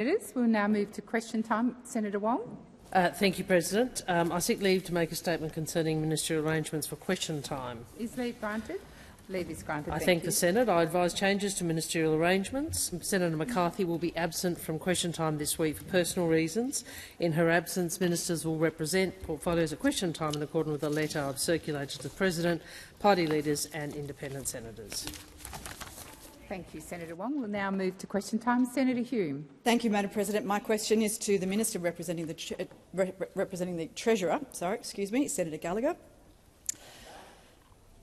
We'll now move to question time. Senator Wong. Thank you, President. I seek leave to make a statement concerning ministerial arrangements for question time. Is leave granted? Leave is granted. I thank the Senate. I advise changes to ministerial arrangements. Senator McCarthy will be absent from question time this week for personal reasons. In her absence, ministers will represent portfolios at question time in accordance with a letter I've circulated to the President, party leaders and independent senators. Thank you, Senator Wong. We'll now move to question time. Senator Hume. Thank you, Madam President. My question is to the Minister representing the Treasurer, Senator Gallagher.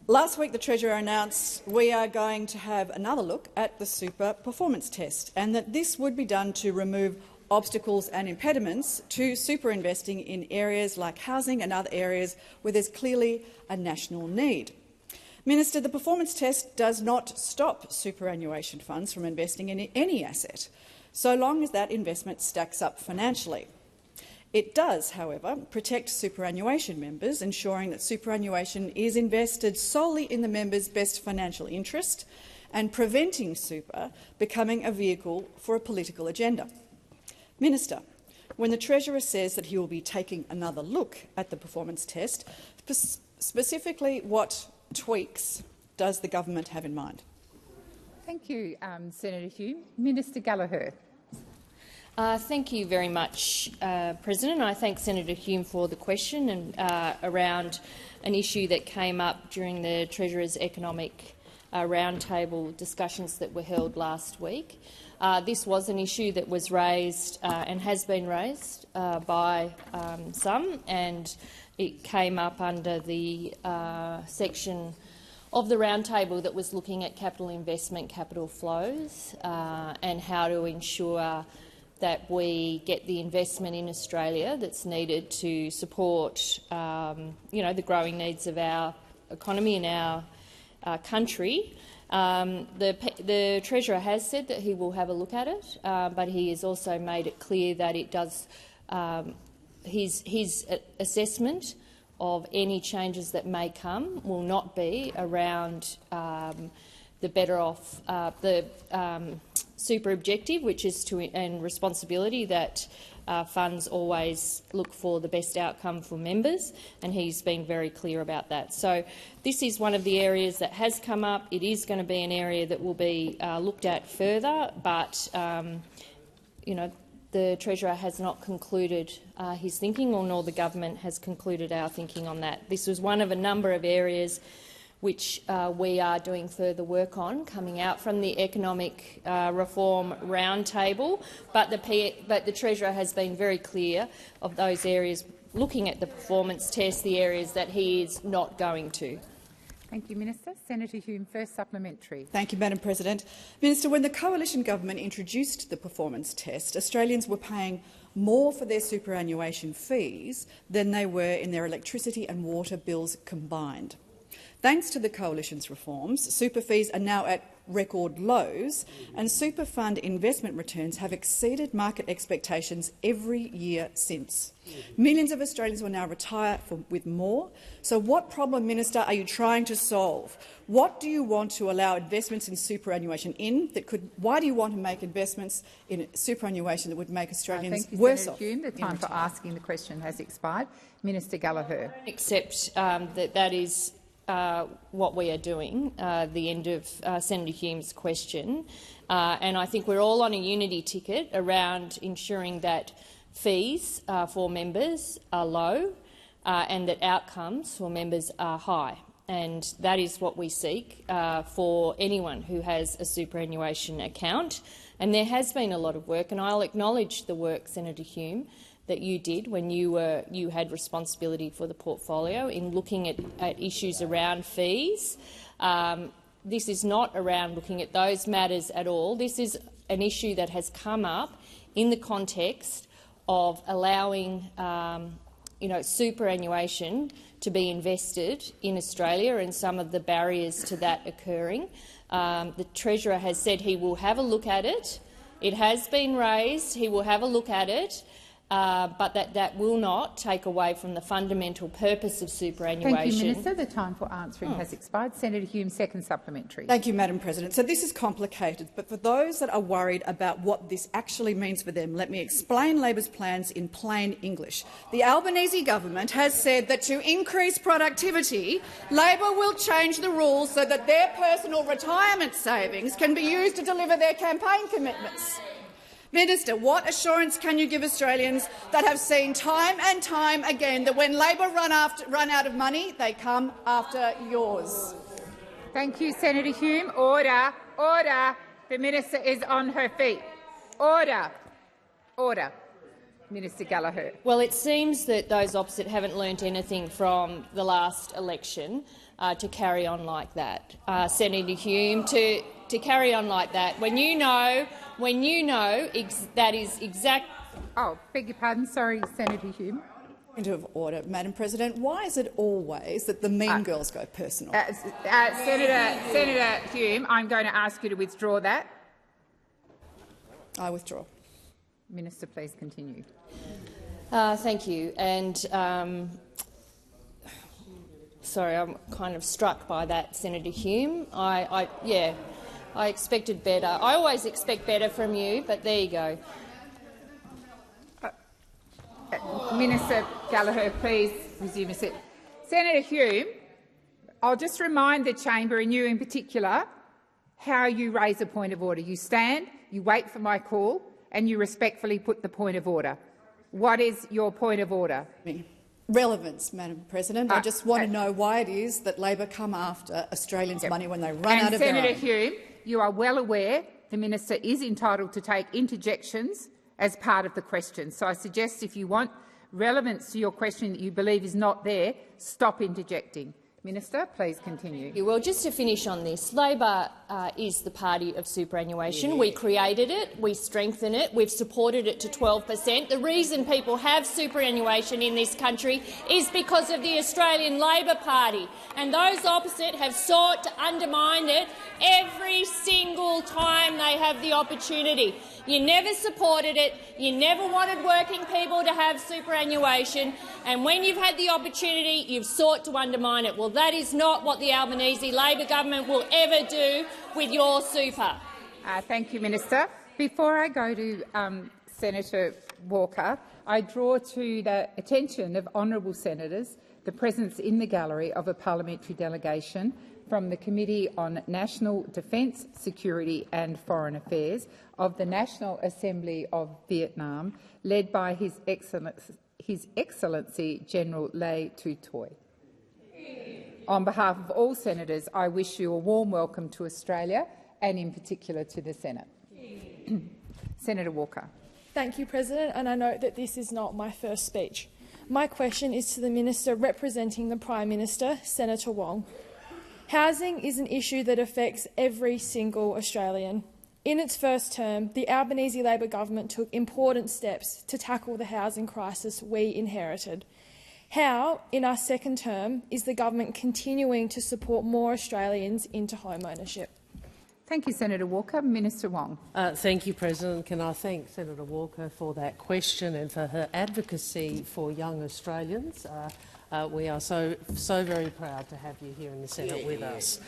Last week, the Treasurer announced we are going to have another look at the super performance test and that this would be done to remove obstacles and impediments to super investing in areas like housing and other areas where there's clearly a national need. Minister, the performance test does not stop superannuation funds from investing in any asset, so long as that investment stacks up financially. It does, however, protect superannuation members, ensuring that superannuation is invested solely in the members' best financial interest and preventing super becoming a vehicle for a political agenda. Minister, when the Treasurer says that he will be taking another look at the performance test, specifically what tweaks does the government have in mind? Thank you, Senator Hume. Minister Gallagher. Thank you very much, President. I thank Senator Hume for the question and around an issue that came up during the Treasurer's economic roundtable discussions that were held last week. This was an issue that was raised and has been raised by some, and it came up under the section of the roundtable that was looking at capital investment, capital flows, and how to ensure that we get the investment in Australia that's needed to support the growing needs of our economy and our country. The Treasurer has said that he will have a look at it, but he has also made it clear that it does his assessment of any changes that may come will not be around the better off super objective, which is and responsibility that funds always look for the best outcome for members, and he's been very clear about that. So this is one of the areas that has come up. It is going to be an area that will be looked at further, but the Treasurer has not concluded his thinking, nor the government has concluded our thinking on that. This was one of a number of areas which we are doing further work on, coming out from the economic reform roundtable. But the Treasurer has been very clear of those areas, looking at the performance test, the areas that he is not going to. Thank you, Minister. Senator Hume, first supplementary. Thank you, Madam President. Minister, when the coalition government introduced the performance test, Australians were paying more for their superannuation fees than they were in their electricity and water bills combined. Thanks to the Coalition's reforms, super fees are now at record lows, and super fund investment returns have exceeded market expectations every year since. Millions of Australians will now retire with more. So what problem, Minister, are you trying to solve? What do you want to allow investments in superannuation in that could? Why do you want to make investments in superannuation that would make Australians worse off? Thank you, Senator Hume. The time for asking the question has expired. Minister Gallagher. Except that is what we are doing, the end of Senator Hume's question. And I think we're all on a unity ticket around ensuring that fees for members are low and that outcomes for members are high. And that is what we seek for anyone who has a superannuation account. And there has been a lot of work, and I'll acknowledge the work, Senator Hume, that you did when you had responsibility for the portfolio in looking at issues around fees. This is not around looking at those matters at all. This is an issue that has come up in the context of allowing superannuation to be invested in Australia and some of the barriers to that occurring. The Treasurer has said he will have a look at it. It has been raised. He will have a look at it. but that will not take away from the fundamental purpose of superannuation. Thank you, Minister. The time for answering has expired. Senator Hume, second supplementary. Thank you, Madam President. So this is complicated, but for those that are worried about what this actually means for them, let me explain Labor's plans in plain English. The Albanese government has said that to increase productivity, Labor will change the rules so that their personal retirement savings can be used to deliver their campaign commitments. Minister, what assurance can you give Australians that have seen time and time again that when Labor run out of money, they come after yours? Thank you, Senator Hume. Order. Order. The minister is on her feet. Order. Order. Minister Gallagher. Well, it seems that those opposite haven't learnt anything from the last election to carry on like that. Senator Hume, to carry on like that when you know that is exact. Oh, beg your pardon. Sorry, Senator Hume. Point of order, Madam President. Why is it always that the mean girls go personal? Senator Hume, I'm going to ask you to withdraw that. I withdraw. Minister, please continue. Thank you. And sorry, I'm kind of struck by that, Senator Hume. I expected better. I always expect better from you, but there you go. Minister Gallagher, please resume a seat. Senator Hume, I'll just remind the chamber, and you in particular, how you raise a point of order. You stand, you wait for my call, and you respectfully put the point of order. What is your point of order? Relevance, Madam President. I just want to know why it is that Labor come after Australians' money when they run out of their own. Senator Hume, you are well aware the minister is entitled to take interjections as part of the question. So I suggest if you want relevance to your question that you believe is not there, stop interjecting. Minister, please continue. Well, just to finish on this, Labor is the party of superannuation. Yeah. We created it, we strengthened it, we've supported it to 12%. The reason people have superannuation in this country is because of the Australian Labor Party, and those opposite have sought to undermine it every single time they have the opportunity. You never supported it, you never wanted working people to have superannuation, and when you've had the opportunity, you've sought to undermine it. Well, that is not what the Albanese Labor government will ever do with your super. Thank you, Minister. Before I go to Senator Walker, I draw to the attention of honourable senators the presence in the gallery of a parliamentary delegation from the Committee on National Defence, Security and Foreign Affairs of the National Assembly of Vietnam, led by His Excellency General Lê Tu Toi. On behalf of all senators, I wish you a warm welcome to Australia and in particular to the Senate. Senator Walker. Thank you, President, and I note that this is not my first speech. My question is to the Minister representing the Prime Minister, Senator Wong. Housing is an issue that affects every single Australian. In its first term, the Albanese Labor government took important steps to tackle the housing crisis we inherited. How, in our second term, is the government continuing to support more Australians into home ownership? Thank you, Senator Walker. Minister Wong. Thank you, President. Can I thank Senator Walker for that question and for her advocacy for young Australians. We are so very proud to have you here in the Senate with us.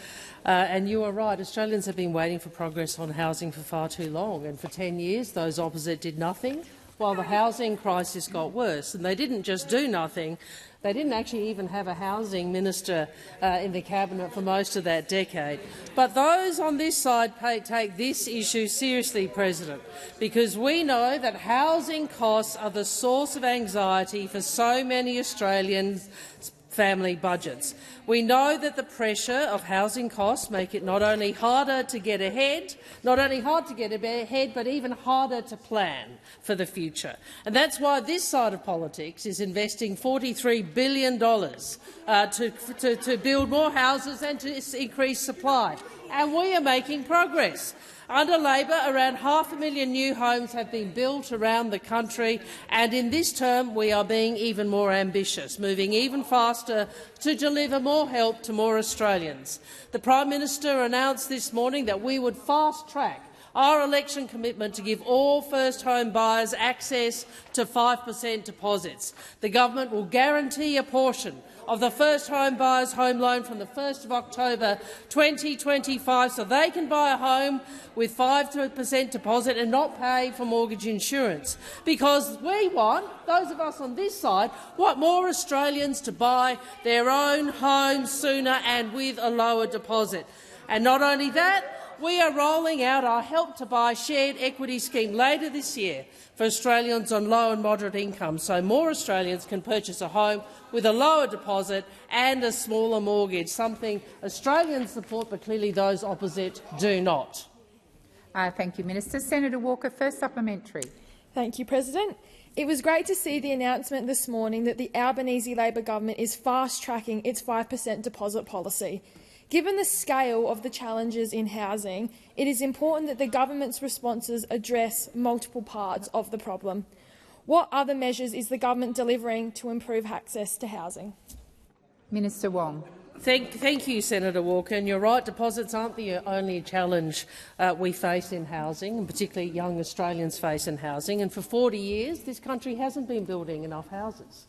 And you are right, Australians have been waiting for progress on housing for far too long, and for 10 years those opposite did nothing while the housing crisis got worse. And they didn't just do nothing, they didn't actually even have a housing minister in the cabinet for most of that decade. But those on this side take this issue seriously, President, because we know that housing costs are the source of anxiety for so many Australians' family budgets. We know that the pressure of housing costs make it not only harder to get ahead, but even harder to plan for the future. And that's why this side of politics is investing $43 billion to build more houses and to increase supply. And we are making progress. Under Labor, around 500,000 new homes have been built around the country, and in this term we are being even more ambitious, moving even faster to deliver more help to more Australians. The Prime Minister announced this morning that we would fast-track our election commitment to give all first home buyers access to 5% deposits. The government will guarantee a portion of the first home buyer's home loan from the 1st of October 2025 so they can buy a home with 5% deposit and not pay for mortgage insurance. Because we want, those of us on this side, want more Australians to buy their own homes sooner and with a lower deposit. And not only that, we are rolling out our Help to Buy shared equity scheme later this year for Australians on low and moderate incomes, so more Australians can purchase a home with a lower deposit and a smaller mortgage, something Australians support but clearly those opposite do not. Thank you, Minister. Senator Walker, first supplementary. Thank you, President. It was great to see the announcement this morning that the Albanese Labor government is fast-tracking its 5% deposit policy. Given the scale of the challenges in housing, it is important that the government's responses address multiple parts of the problem. What other measures is the government delivering to improve access to housing? Minister Wong. Thank you, Senator Walker. And you're right, deposits aren't the only challenge we face in housing, and particularly young Australians face in housing. And for 40 years, this country hasn't been building enough houses.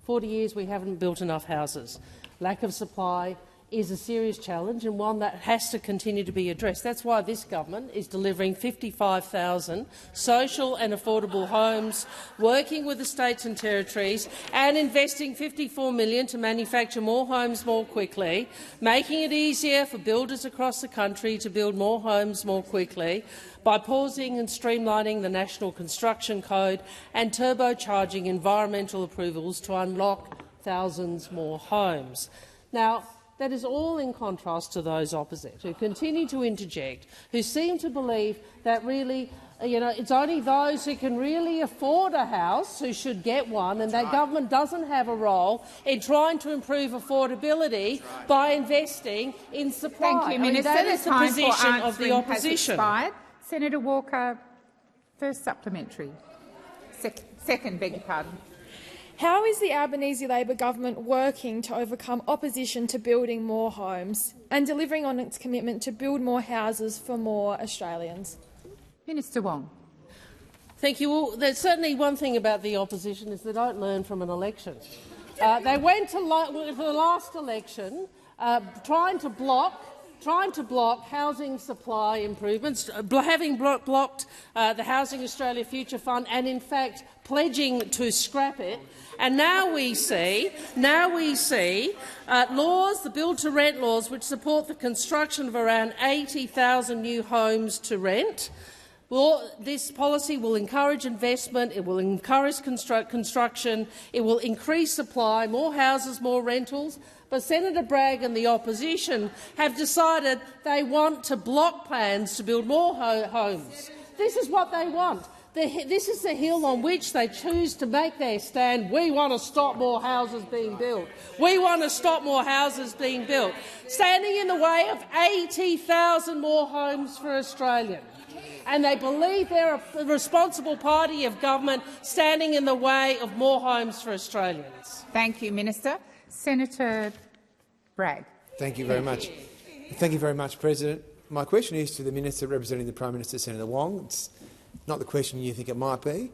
40 years we haven't built enough houses. Lack of supply is a serious challenge and one that has to continue to be addressed. That's why this government is delivering 55,000 social and affordable homes, working with the states and territories and investing $54 million to manufacture more homes more quickly, making it easier for builders across the country to build more homes more quickly, by pausing and streamlining the National Construction Code and turbocharging environmental approvals to unlock thousands more homes. Now, that is all in contrast to those opposite, who continue to interject, who seem to believe that really it's only those who can really afford a house who should get one, and that government doesn't have a role in trying to improve affordability by investing in supply. Thank you, Minister. That is the position of the opposition. Senator Walker, first supplementary. Second, beg your pardon. How is the Albanese Labor government working to overcome opposition to building more homes and delivering on its commitment to build more houses for more Australians? Minister Wong. Thank you. Well, there's certainly one thing about the opposition is they don't learn from an election. They went to the last election trying to block housing supply improvements, having blocked the Housing Australia Future Fund and, in fact, pledging to scrap it. And now we see laws, the build-to-rent laws, which support the construction of around 80,000 new homes to rent. Well, this policy will encourage investment, it will encourage construction, it will increase supply, more houses, more rentals. But Senator Bragg and the opposition have decided they want to block plans to build more homes. This is what they want. This is the hill on which they choose to make their stand. We want to stop more houses being built. We want to stop more houses being built. Standing in the way of 80,000 more homes for Australians. And they believe they're a responsible party of government standing in the way of more homes for Australians. Thank you, Minister. Senator Bragg. Thank you very much. Thank you very much, President. My question is to the Minister representing the Prime Minister, Senator Wong. It's not the question you think it might be.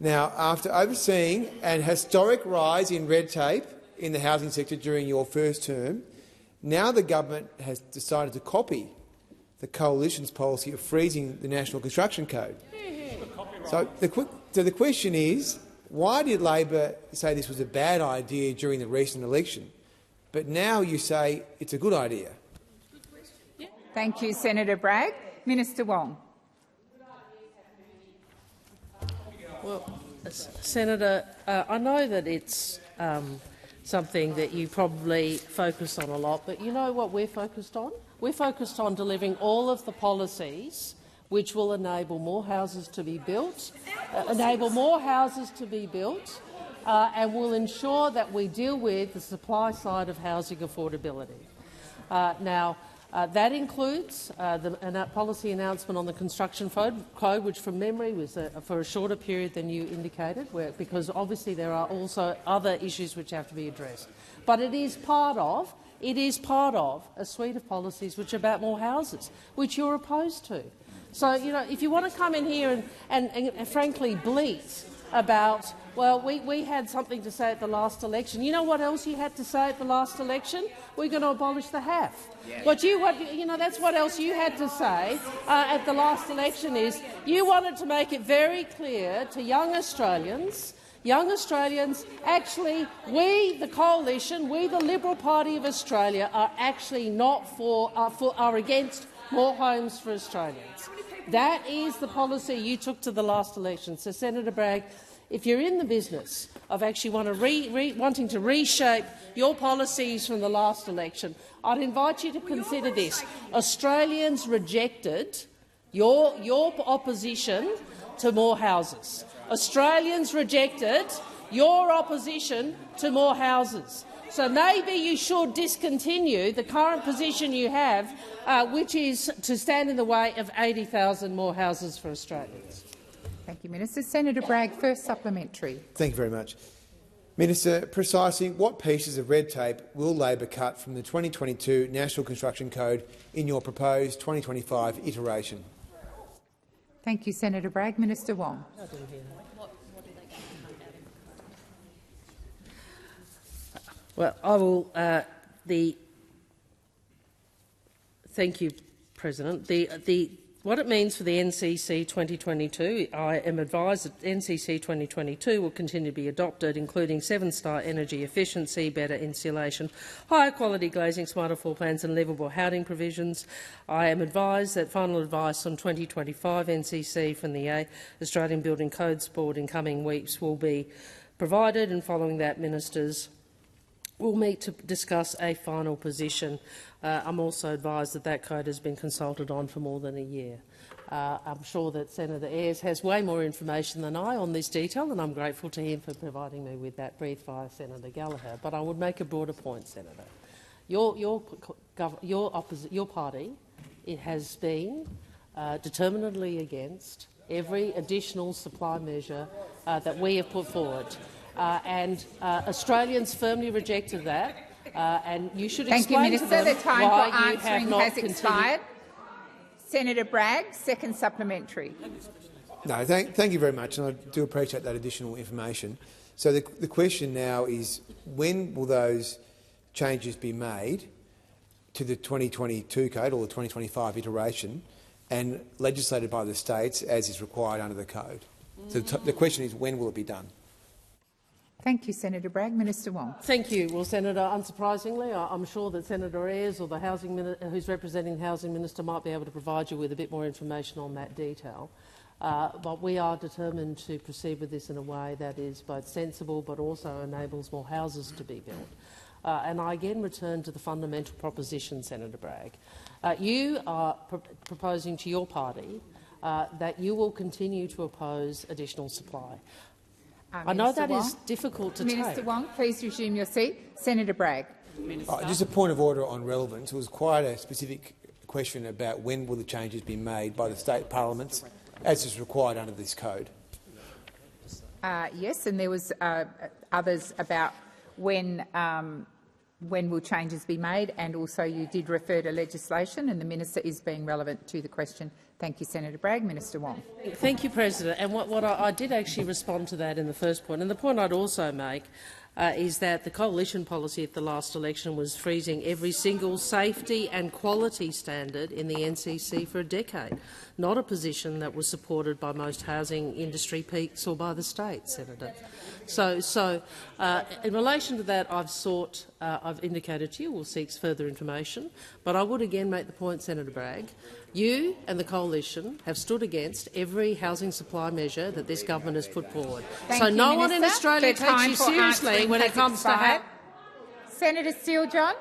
Now, after overseeing an historic rise in red tape in the housing sector during your first term, now the government has decided to copy the Coalition's policy of freezing the National Construction Code. So the question is, why did Labor say this was a bad idea during the recent election, but now you say it's a good idea? Thank you, Senator Bragg. Minister Wong. Well, Senator, I know that it's something that you probably focus on a lot, but you know what we're focused on? We're focused on delivering all of the policies which will enable more houses to be built, and will ensure that we deal with the supply side of housing affordability. That includes the policy announcement on the construction code, which from memory was for a shorter period than you indicated, because obviously there are also other issues which have to be addressed. But it is part of a suite of policies which are about more houses, which you're opposed to. So, you know, if you want to come in here and frankly bleat about, well, we had something to say at the last election. You know what else you had to say at the last election? We're going to abolish the HAF. Yeah. That's what else you had to say at the last election is you wanted to make it very clear to young Australians, actually, we, the Coalition, we, the Liberal Party of Australia, are actually not are against more homes for Australians. That is the policy you took to the last election. So, Senator Bragg, if you're in the business of actually wanting to reshape your policies from the last election, I'd invite you to consider this. Australians rejected your opposition to more houses. Australians rejected your opposition to more houses. So maybe you should discontinue the current position you have, which is to stand in the way of 80,000 more houses for Australians. Thank you, Minister. Senator Bragg, first supplementary. Thank you very much. Minister, precisely what pieces of red tape will Labor cut from the 2022 National Construction Code in your proposed 2025 iteration? Thank you, Senator Bragg. Minister Wong. Well, I will. Thank you, President. What it means for the NCC 2022, I am advised that NCC 2022 will continue to be adopted, including 7-star energy efficiency, better insulation, higher quality glazing, smarter floor plans and livable housing provisions. I am advised that final advice on 2025 NCC from the Australian Building Codes Board in coming weeks will be provided, and following that, ministers will meet to discuss a final position. I'm also advised that that code has been consulted on for more than a year. I'm sure that Senator Ayres has way more information than I on this detail, and I'm grateful to him for providing me with that brief via Senator Gallagher. But I would make a broader point, Senator. Your party has been determinedly against every additional supply measure that we have put forward. Australians firmly rejected that, and you should explain to them why you have not continued. Thank you, Minister. The time for answering has expired. Senator Bragg, second supplementary. No, thank you very much, and I do appreciate that additional information. So the question now is, when will those changes be made to the 2022 code or the 2025 iteration and legislated by the states as is required under the code? So the question is, when will it be done? Thank you, Senator Bragg. Minister Wong. Thank you. Well, Senator, unsurprisingly, I'm sure that Senator Ayres or the who's representing the Housing Minister might be able to provide you with a bit more information on that detail. But we are determined to proceed with this in a way that is both sensible but also enables more houses to be built. And I again return to the fundamental proposition, Senator Bragg. You are proposing to your party that you will continue to oppose additional supply. I know that is difficult to take. Minister Wong, please resume your seat. Senator Bragg. Just a point of order on relevance. It was quite a specific question about when will the changes be made by the state parliaments, as is required under this code. Yes, and there was others about when will changes be made, and also you did refer to legislation, and the minister is being relevant to the question. Thank you, Senator Bragg. Minister Wong. Thank you, President. And what I did actually respond to that in the first point. And the point I'd also make is that the coalition policy at the last election was freezing every single safety and quality standard in the NCC for a decade, not a position that was supported by most housing industry peaks or by the state, Senator. So in relation to that, I've indicated to you we'll seek further information, but I would again make the point, Senator Bragg, you and the coalition have stood against every housing supply measure that this government has put forward. So no one in Australia takes you seriously when it comes to that. Senator Steele-John.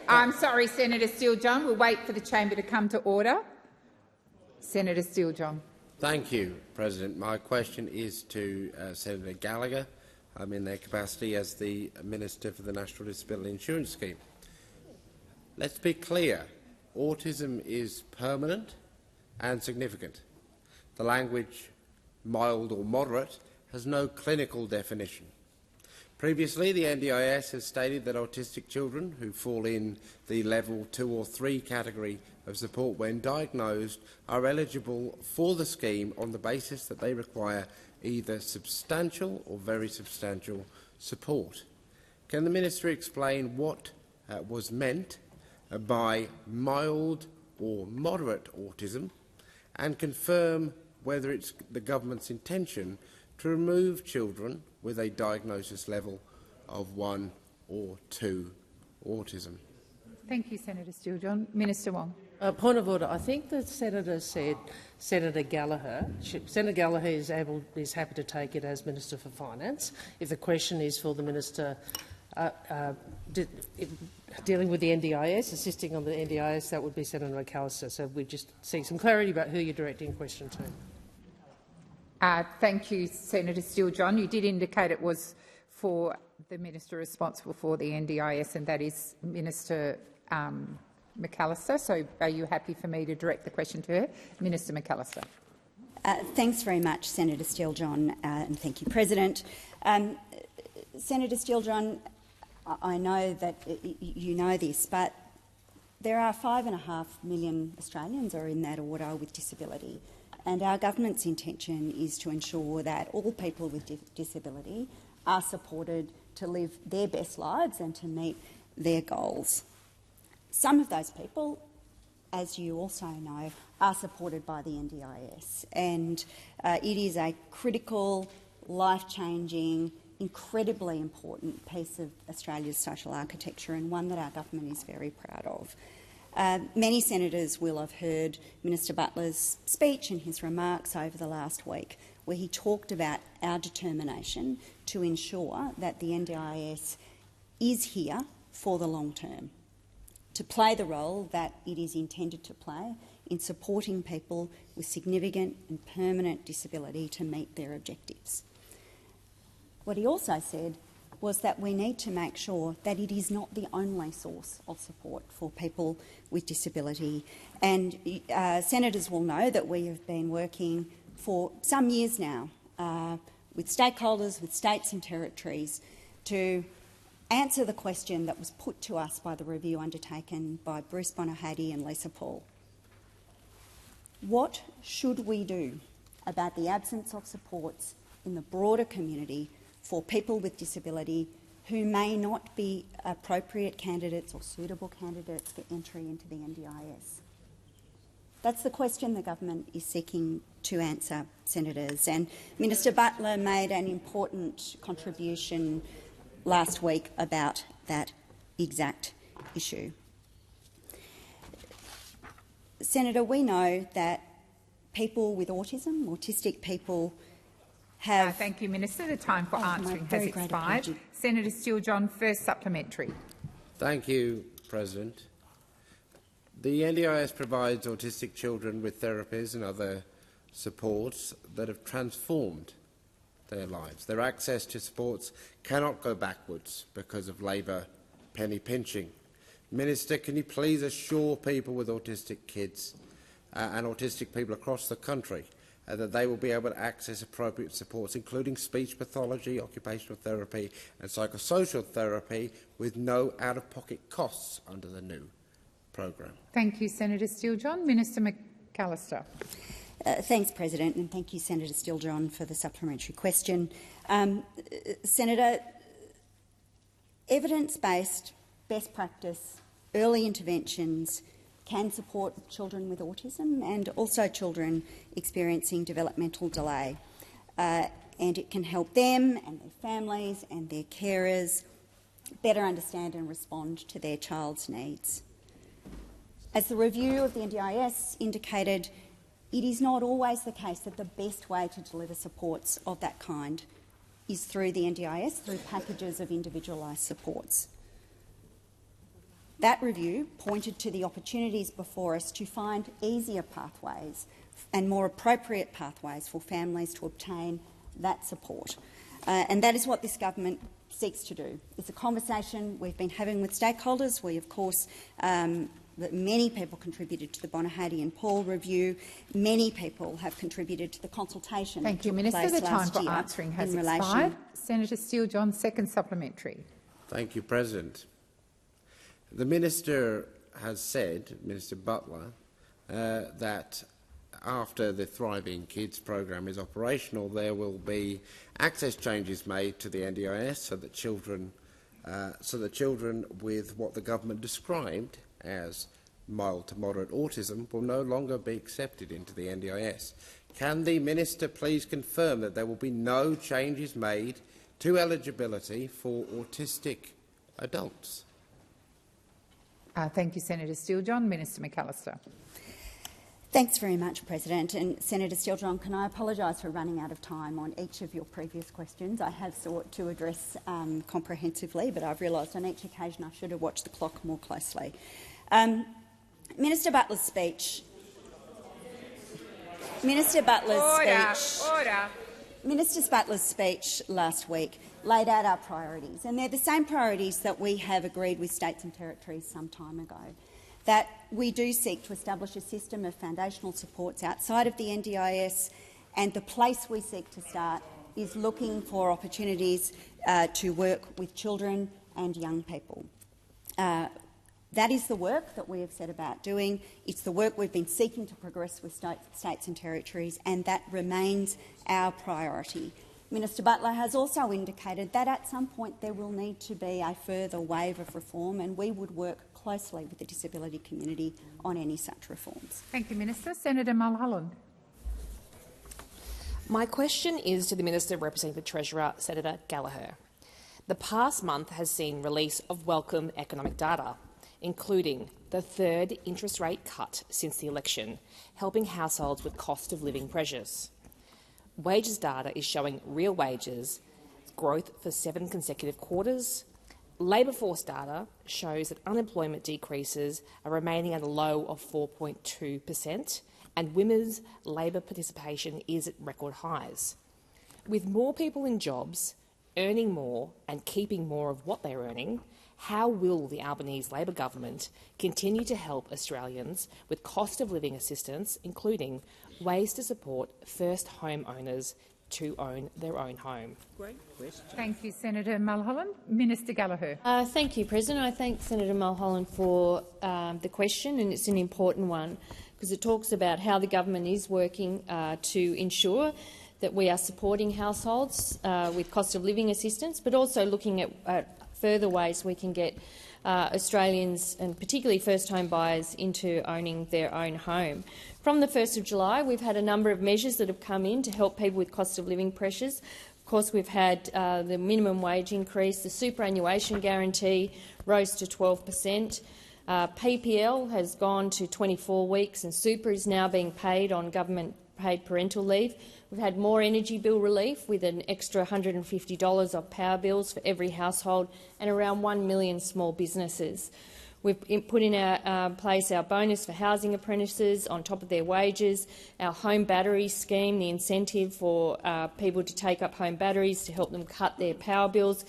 I'm sorry, Senator Steele-John. We'll wait for the chamber to come to order. Senator Steele-John. Thank you, President. My question is to Senator Gallagher. I'm in their capacity as the Minister for the National Disability Insurance Scheme. Let's be clear. Autism is permanent and significant. The language mild or moderate has no clinical definition. Previously, the NDIS has stated that autistic children who fall in the level 2 or 3 category of support when diagnosed are eligible for the scheme on the basis that they require either substantial or very substantial support. Can the Minister explain what was meant by mild or moderate autism and confirm whether it's the government's intention to remove children with a diagnosis level of 1 or 2 autism? Thank you, Senator Steele-John. Minister Wong. Point of order. I think the senator said Senator Gallagher. Senator Gallagher is happy to take it as Minister for Finance. If the question is for the minister dealing with the NDIS, assisting on the NDIS, that would be Senator McAllister. So we just seek some clarity about who you're directing the question to. Thank you, Senator Steele-John. You did indicate it was for the minister responsible for the NDIS, and that is Minister McAllister. So are you happy for me to direct the question to her? Minister McAllister. Thanks very much, Senator Steele-John, and thank you, President. Senator Steele-John, I know that you know this, but there are 5.5 million Australians are in that order with disability. And our government's intention is to ensure that all people with disability are supported to live their best lives and to meet their goals. Some of those people, as you also know, are supported by the NDIS, and it is a critical, life-changing, incredibly important piece of Australia's social architecture, and one that our government is very proud of. Many senators will have heard Minister Butler's speech and his remarks over the last week, where he talked about our determination to ensure that the NDIS is here for the long term, to play the role that it is intended to play in supporting people with significant and permanent disability to meet their objectives. What he also said was that we need to make sure that it is not the only source of support for people with disability. And senators will know that we have been working for some years now with stakeholders, with states and territories, to answer the question that was put to us by the review undertaken by Bruce Bonner-Hady and Lisa Paul. What should we do about the absence of supports in the broader community for people with disability who may not be appropriate candidates or suitable candidates for entry into the NDIS? That's the question the government is seeking to answer, senators. And Minister Butler made an important contribution last week about that exact issue. Senator, we know that people with autism, autistic people, have... thank you, Minister. The time for answering has expired. Senator Steele-John, first supplementary. Thank you, President. The NDIS provides autistic children with therapies and other supports that have transformed their lives. Their access to supports cannot go backwards because of Labor penny pinching. Minister, can you please assure people with autistic kids and autistic people across the country that they will be able to access appropriate supports, including speech pathology, occupational therapy and psychosocial therapy, with no out-of-pocket costs under the new programme? Thank you, Senator Steele-John. Minister McAllister. Thanks, President, and thank you, Senator Steele-John, for the supplementary question. Senator, evidence-based, best practice, early interventions can support children with autism and also children experiencing developmental delay. And it can help them and their families and their carers better understand and respond to their child's needs. As the review of the NDIS indicated, it is not always the case that the best way to deliver supports of that kind is through the NDIS, through packages of individualised supports. That review pointed to the opportunities before us to find easier pathways and more appropriate pathways for families to obtain that support. And that is what this government seeks to do. It's a conversation we've been having with stakeholders. We, of course, that many people contributed to the Bonahady and Paul review. Many people have contributed to the consultation. Thank you, Minister. The time for answering has expired. Senator Steele-John, second supplementary. Thank you, President. The Minister has said, Minister Butler, that after the Thriving Kids programme is operational, there will be access changes made to the NDIS so that children with what the government described as mild to moderate autism will no longer be accepted into the NDIS. Can the Minister please confirm that there will be no changes made to eligibility for autistic adults? Thank you, Senator Steele-John. Minister McAllister. Thanks very much, President. And Senator Steele-John, can I apologise for running out of time on each of your previous questions? I have sought to address comprehensively, but I've realised on each occasion I should have watched the clock more closely. Minister Butler's speech. Minister Butler's speech last week laid out our priorities, and they're the same priorities that we have agreed with states and territories some time ago. That we do seek to establish a system of foundational supports outside of the NDIS, and the place we seek to start is looking for opportunities to work with children and young people. That is the work that we have set about doing. It's the work we've been seeking to progress with states and territories, and that remains our priority. Minister Butler has also indicated that at some point there will need to be a further wave of reform, and we would work closely with the disability community on any such reforms. Thank you, Minister. Senator Mulholland. My question is to the Minister representing the Treasurer, Senator Gallagher. The past month has seen release of welcome economic data, including the third interest rate cut since the election, helping households with cost of living pressures. Wages data is showing real wages growth for 7 consecutive quarters. Labour force data shows that unemployment decreases are remaining at a low of 4.2%, and women's labour participation is at record highs. With more people in jobs, earning more and keeping more of what they're earning, how will the Albanese Labor government continue to help Australians with cost of living assistance, including ways to support first home owners to own their own home? Great question. Thank you, Senator Mulholland. Minister Gallagher. Thank you, President. I thank Senator Mulholland for the question, and it's an important one because it talks about how the government is working to ensure that we are supporting households with cost of living assistance, but also looking at further ways we can get Australians, and particularly first-home buyers, into owning their own home. From the 1st of July, we've had a number of measures that have come in to help people with cost of living pressures. Of course, we've had the minimum wage increase, the superannuation guarantee rose to 12%. PPL has gone to 24 weeks, and super is now being paid on government-paid parental leave. We've had more energy bill relief with an extra $150 of power bills for every household and around 1 million small businesses. We've put in place our bonus for housing apprentices on top of their wages, our home battery scheme, the incentive for people to take up home batteries to help them cut their power bills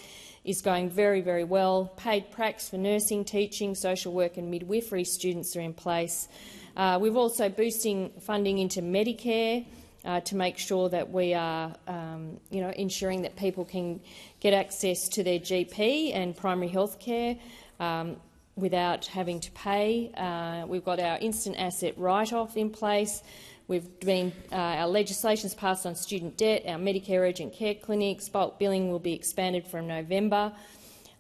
is going very, very well. Paid pracs for nursing, teaching, social work and midwifery students are in place. We've also boosting funding into Medicare to make sure that we are ensuring that people can get access to their GP and primary health care without having to pay. We've got our instant asset write-off in place. Our legislation's passed on student debt, our Medicare urgent care clinics, bulk billing will be expanded from November.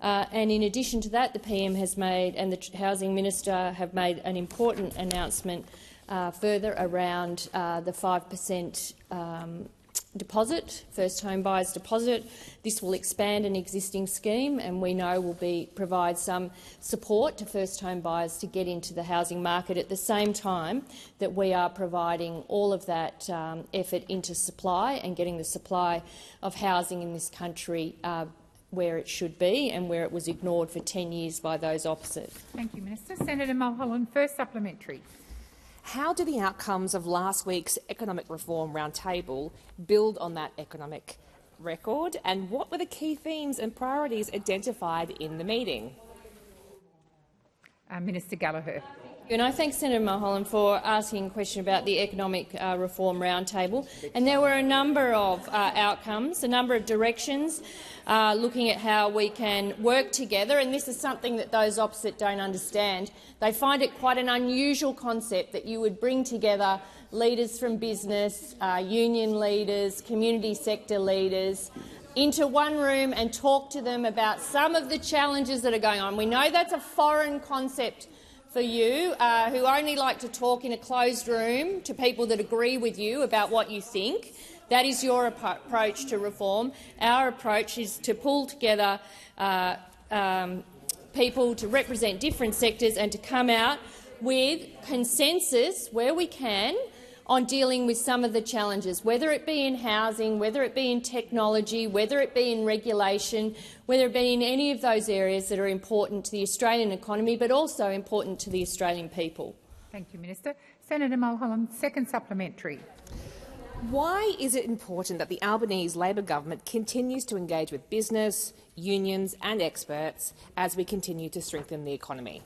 And in addition to that, the PM has made and the Housing Minister have made an important announcement further around the 5% deposit, first home buyers deposit. This will expand an existing scheme, and we know will provide some support to first home buyers to get into the housing market at the same time that we are providing all of that effort into supply and getting the supply of housing in this country where it should be and where it was ignored for 10 years by those opposite. Thank you, Minister. Senator Mulholland, first supplementary. How do the outcomes of last week's economic reform roundtable build on that economic record, and what were the key themes and priorities identified in the meeting? Minister Gallagher. And I thank Senator Mulholland for asking a question about the Economic Reform Roundtable. And there were a number of outcomes, a number of directions, looking at how we can work together. And this is something that those opposite don't understand. They find it quite an unusual concept that you would bring together leaders from business, union leaders, community sector leaders, into one room and talk to them about some of the challenges that are going on. We know that's a foreign concept for you, who only like to talk in a closed room to people that agree with you about what you think. That is your approach to reform. Our approach is to pull together people to represent different sectors and to come out with consensus where we can on dealing with some of the challenges, whether it be in housing, whether it be in technology, whether it be in regulation, whether it be in any of those areas that are important to the Australian economy but also important to the Australian people. Thank you, Minister. Senator Mulholland, second supplementary. Why is it important that the Albanese Labor government continues to engage with business, unions and experts as we continue to strengthen the economy?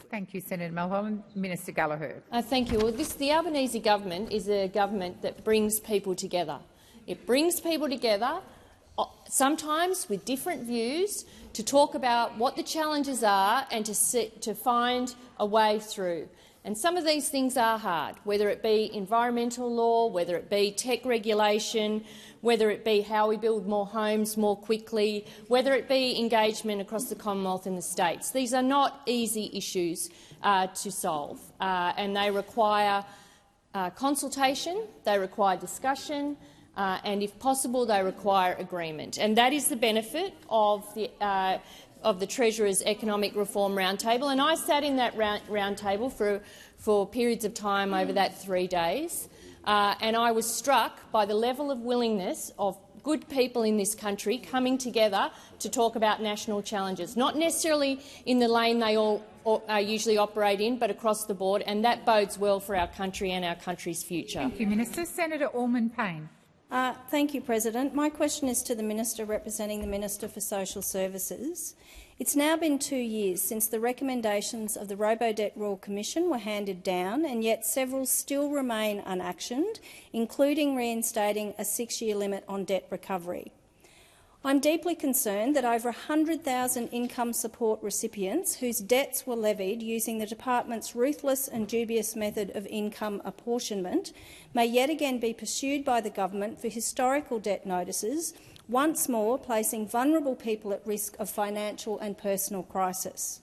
Thank you, Senator Mulholland. Minister Gallagher. Thank you. Well, the Albanese government is a government that brings people together. It brings people together, sometimes with different views, to talk about what the challenges are and to find a way through. And some of these things are hard, whether it be environmental law, whether it be tech regulation, whether it be how we build more homes more quickly, whether it be engagement across the Commonwealth and the states. These are not easy issues to solve, and they require consultation, they require discussion, and if possible they require agreement. And that is the benefit of the Treasurer's Economic Reform Roundtable, and I sat in that roundtable for periods of time over that 3 days, and I was struck by the level of willingness of good people in this country coming together to talk about national challenges, not necessarily in the lane they all usually operate in, but across the board, and that bodes well for our country and our country's future. Thank you, Minister. Senator Orman-Payne. Thank you, President. My question is to the Minister representing the Minister for Social Services. It's now been 2 years since the recommendations of the Robo-Debt Royal Commission were handed down, and yet several still remain unactioned, including reinstating a 6-year limit on debt recovery. I'm deeply concerned that over 100,000 income support recipients whose debts were levied using the Department's ruthless and dubious method of income apportionment may yet again be pursued by the government for historical debt notices, once more placing vulnerable people at risk of financial and personal crisis.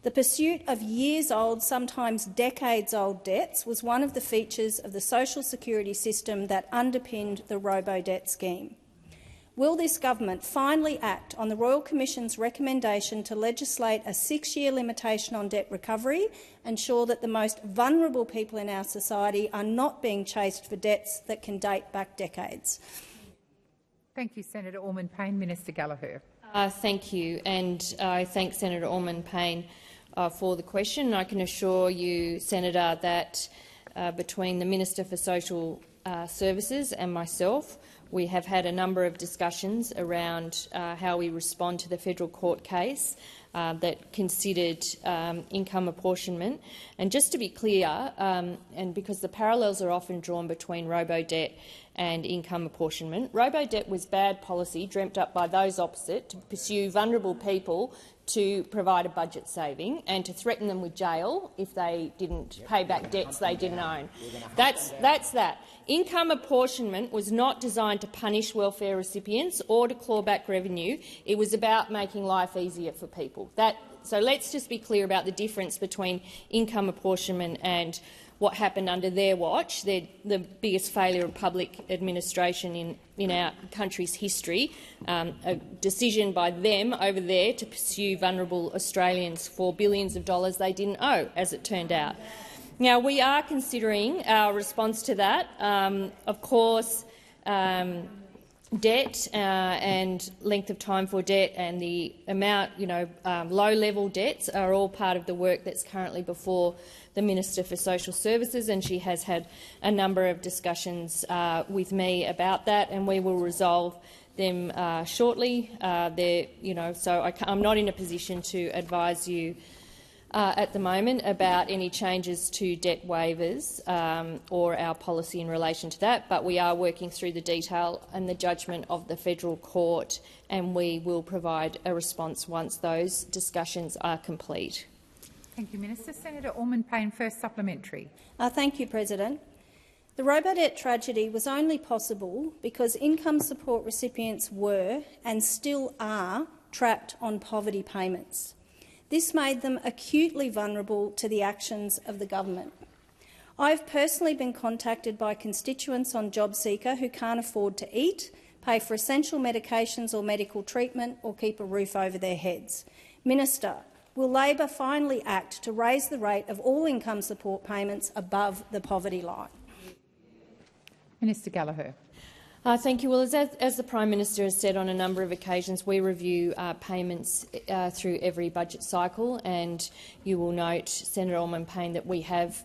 The pursuit of years-old, sometimes decades-old debts was one of the features of the social security system that underpinned the robo-debt scheme. Will this government finally act on the Royal Commission's recommendation to legislate a 6-year limitation on debt recovery, ensure that the most vulnerable people in our society are not being chased for debts that can date back decades? Thank you, Senator Orman-Payne. Minister Gallagher. Thank you, and I thank Senator Orman-Payne for the question. I can assure you, Senator, that between the Minister for Social Services and myself, we have had a number of discussions around how we respond to the federal court case that considered income apportionment. And just to be clear, and because the parallels are often drawn between robo-debt and income apportionment, robo-debt was bad policy dreamt up by those opposite to pursue vulnerable people to provide a budget saving and to threaten them with jail if they didn't pay back debts they didn't own. That's that. Income apportionment was not designed to punish welfare recipients or to claw back revenue. It was about making life easier for people. So let's just be clear about the difference between income apportionment and what happened under their watch. They're the biggest failure of public administration in our country's history, a decision by them over there to pursue vulnerable Australians for billions of dollars they didn't owe, as it turned out. Now, we are considering our response to that. Of course, debt and length of time for debt and the amount, low-level debts are all part of the work that's currently before the Minister for Social Services, and she has had a number of discussions with me about that, and we will resolve them shortly. So I'm not in a position to advise you at the moment about any changes to debt waivers or our policy in relation to that, but we are working through the detail and the judgment of the federal court, and we will provide a response once those discussions are complete. Thank you, Minister. Senator Orman-Payne, first supplementary. Thank you, President. The robo-debt tragedy was only possible because income support recipients were and still are trapped on poverty payments. This made them acutely vulnerable to the actions of the government. I've personally been contacted by constituents on JobSeeker who can't afford to eat, pay for essential medications or medical treatment, or keep a roof over their heads. Minister, will Labor finally act to raise the rate of all income support payments above the poverty line? Minister Gallagher. Thank you. Well, as the Prime Minister has said on a number of occasions, we review payments through every budget cycle, and you will note, Senator Orman-Payne, that we have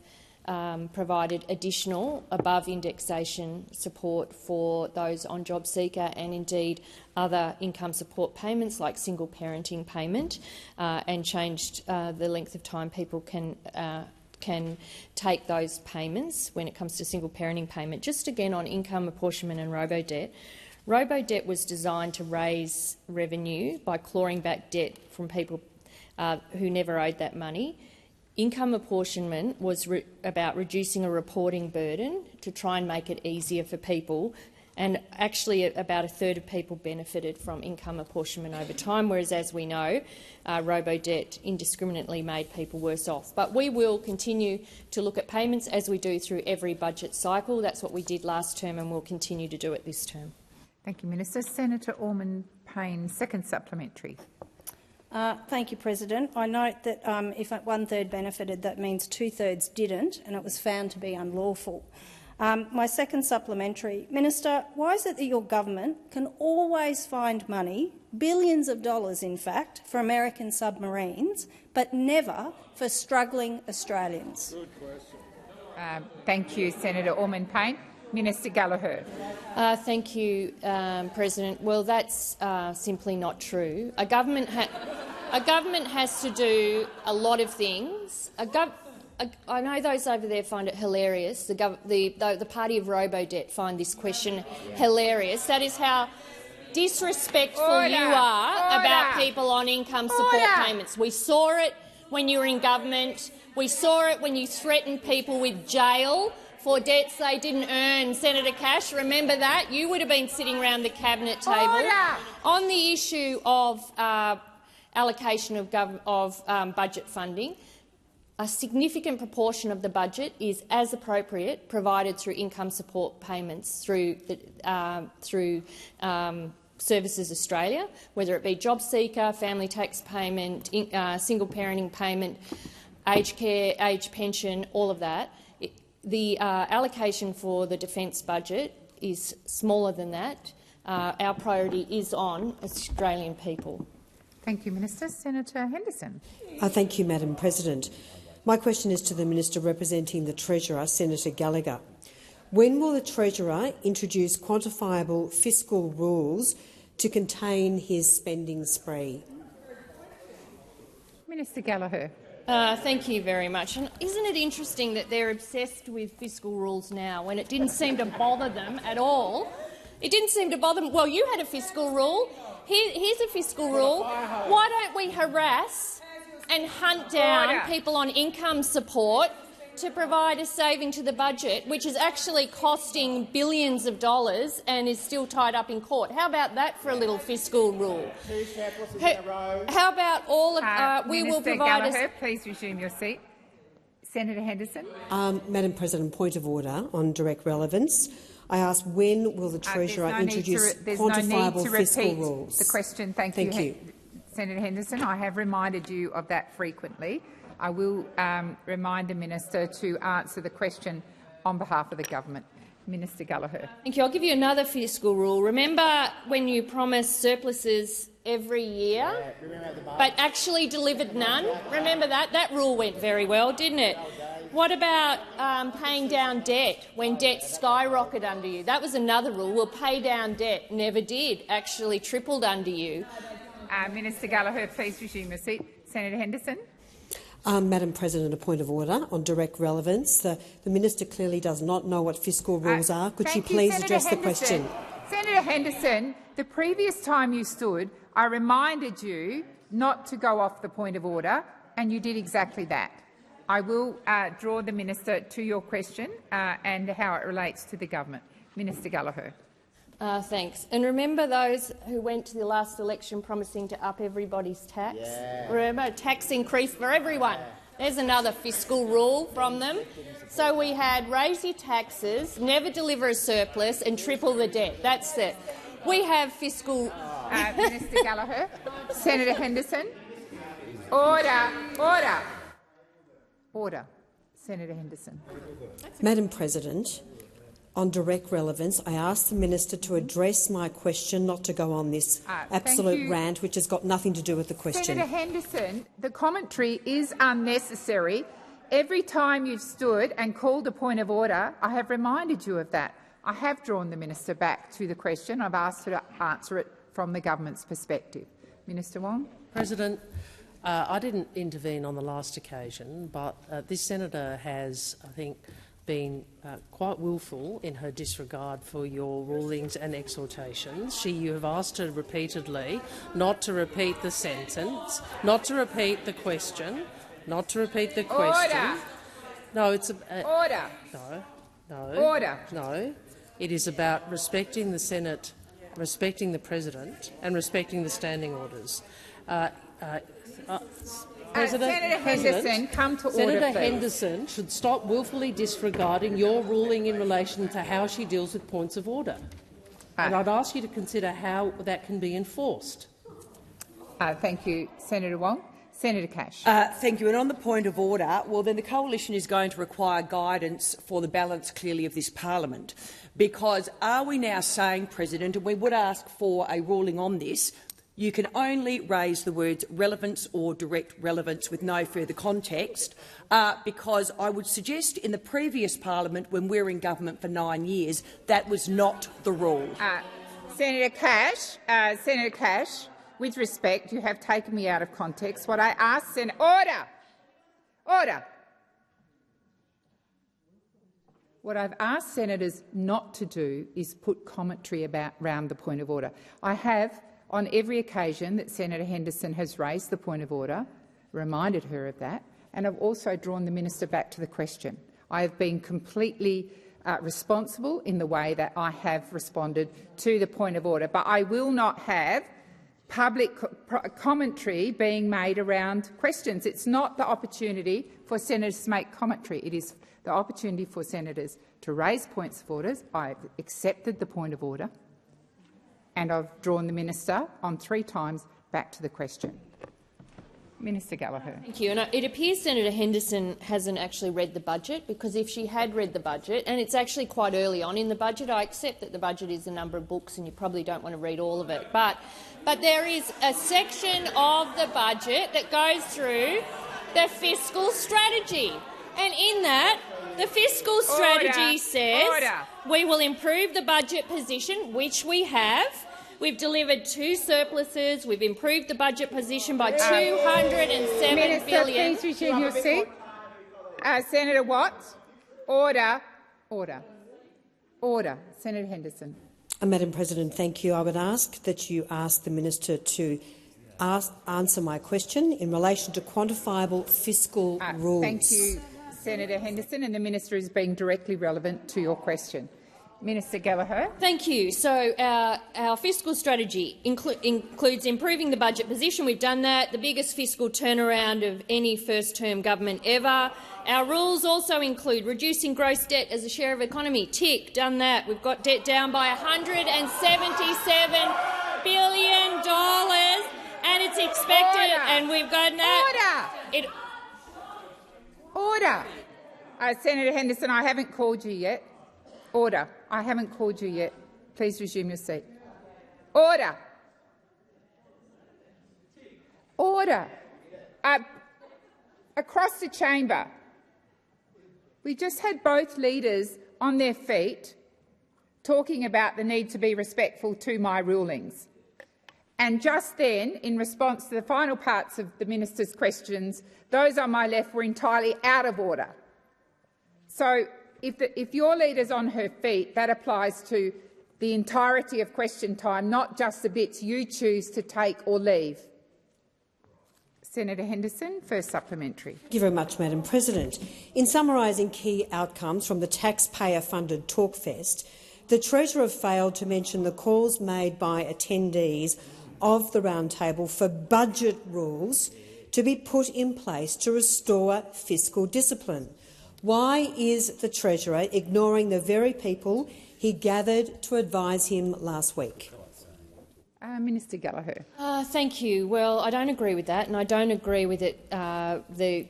provided additional above indexation support for those on JobSeeker and indeed other income support payments like single parenting payment, and changed the length of time people can take those payments when it comes to single parenting payment. Just again on income apportionment and robo-debt. Robo-debt was designed to raise revenue by clawing back debt from people who never owed that money. Income apportionment was about reducing a reporting burden to try and make it easier for people, and actually about a third of people benefited from income apportionment over time, whereas, as we know, robo-debt indiscriminately made people worse off. But we will continue to look at payments as we do through every budget cycle. That's what we did last term and we'll continue to do it this term. Thank you, Minister. Senator Orman-Payne, second supplementary. Thank you, President. I note that if 1/3 benefited, that means 2/3 didn't, and it was found to be unlawful. My second supplementary. Minister, why is it that your government can always find money, billions of dollars in fact, for American submarines, but never for struggling Australians? Good question. Thank you, Senator Orman-Payne. Minister Gallagher. Thank you, President. Well, that's simply not true. A government has to do a lot of things. I know those over there find it hilarious. The party of robo-debt find this question hilarious. That is how disrespectful you are about people on income support payments. We saw it when you were in government. We saw it when you threatened people with jail for debts they didn't earn. Senator Cash, remember that? You would have been sitting around the cabinet table. On the issue of allocation of budget funding, a significant proportion of the budget is, as appropriate, provided through income support payments through Services Australia, whether it be JobSeeker, family tax payment, single parenting payment, aged care, age pension, all of that. The allocation for the defence budget is smaller than that. Our priority is on Australian people. Thank you, Minister. Senator Henderson. Thank you, Madam President. My question is to the Minister representing the Treasurer, Senator Gallagher. When will the Treasurer introduce quantifiable fiscal rules to contain his spending spree? Minister Gallagher. Thank you very much. And isn't it interesting that they're obsessed with fiscal rules now when it didn't seem to bother them at all? It didn't seem to bother them. Well, you had a fiscal rule. Here's a fiscal rule. Why don't we harass and hunt down people on income support to provide a saving to the budget, which is actually costing billions of dollars and is still tied up in court? How about that for a little fiscal rule? How about all of we will provide Gallagher, please resume your seat. Senator Henderson. Madam President, point of order on direct relevance. I ask, when will the Treasurer introduce quantifiable fiscal rules? The question. Thank you. Senator Henderson, I have reminded you of that frequently. I will remind the Minister to answer the question on behalf of the government. Minister Gallagher. Thank you. I'll give you another fiscal rule. Remember when you promised surpluses every year but actually delivered none? Remember that? That rule went very well, didn't it? What about paying down debt when debt skyrocketed under you? That was another rule. We'll pay down debt. Never did. Actually tripled under you. Minister Gallagher, please resume your seat. Senator Henderson. Madam President, a point of order on direct relevance. The minister clearly does not know what fiscal rules are. Could she please address the question? Senator Henderson, the previous time you stood, I reminded you not to go off the point of order, and you did exactly that. I will draw the minister to your question and how it relates to the government. Minister Gallagher. Thanks. And remember those who went to the last election promising to up everybody's tax? Yeah. Remember, tax increase for everyone. There's another fiscal rule from them. So we had raise your taxes, never deliver a surplus and triple the debt. That's it. We have fiscal... Minister Gallagher. Senator Henderson. Order. Order. Order. Senator Henderson. Madam President, on direct relevance, I ask the minister to address my question, not to go on this absolute rant, which has got nothing to do with the question. Senator Henderson, the commentary is unnecessary. Every time you've stood and called a point of order, I have reminded you of that. I have drawn the minister back to the question. I've asked her to answer it from the government's perspective. Minister Wong. President, I didn't intervene on the last occasion, but this senator has, I think, been quite willful in her disregard for your rulings and exhortations. You have asked her repeatedly not to repeat the sentence, not to repeat the question, not to repeat the question. Order. No, it's order. No. Order. No. It is about respecting the Senate, respecting President, and respecting the standing orders. Senator Henderson, come to order, Senator please. Henderson should stop willfully disregarding your ruling in relation to how she deals with points of order. And I'd ask you to consider how that can be enforced. Thank you, Senator Wong. Senator Cash. Thank you. And on the point of order, well, then the coalition is going to require guidance for the balance, clearly, of this parliament. Because are we now saying, President, and we would ask for a ruling on this, you can only raise the words relevance or direct relevance with no further context, because I would suggest in the previous parliament, when we were in government for 9 years, that was not the rule. Senator Cash, with respect, you have taken me out of context. What I asked, order. What I've asked senators not to do is put commentary around the point of order. I have, on every occasion that Senator Henderson has raised the point of order, reminded her of that, and I've also drawn the minister back to the question. I have been completely responsible in the way that I have responded to the point of order, but I will not have public commentary being made around questions. It's not the opportunity for senators to make commentary. It is the opportunity for senators to raise points of order. I've accepted the point of order, and I've drawn the minister on 3 times back to the question. Minister Gallagher. Thank you. And it appears Senator Henderson hasn't actually read the budget, because if she had read the budget, and it's actually quite early on in the budget, I accept that the budget is a number of books and you probably don't want to read all of it, but there is a section of the budget that goes through the fiscal strategy. And in that, the fiscal strategy says we will improve the budget position, which we have. We've delivered 2 surpluses. We've improved the budget position by $207 Minister, billion. please resume your seat. Senator Watts. Order. Senator Henderson. Madam President, thank you. I would ask that you ask the minister to answer my question in relation to quantifiable fiscal rules. Thank you, Senator Henderson, and the minister is being directly relevant to your question. Minister Gallagher. Thank you. So our fiscal strategy includes improving the budget position. We've done that, the biggest fiscal turnaround of any first-term government ever. Our rules also include reducing gross debt as a share of economy. Tick, done that. We've got debt down by $177 billion, and it's expected, and we've got that. Order. Senator Henderson, I haven't called you yet. Order. I haven't called you yet. Please resume your seat. Order. Across the chamber, we just had both leaders on their feet talking about the need to be respectful to my rulings. And just then, in response to the final parts of the minister's questions, those on my left were entirely out of order. So if your leader's on her feet, that applies to the entirety of question time, not just the bits you choose to take or leave. Senator Henderson, first supplementary. Thank you very much, Madam President. In summarising key outcomes from the taxpayer-funded Talkfest, the Treasurer failed to mention the calls made by attendees of the roundtable for budget rules to be put in place to restore fiscal discipline. Why is the Treasurer ignoring the very people he gathered to advise him last week? Minister Gallagher. Thank you. Well, I don't agree with that, and I don't agree with it, the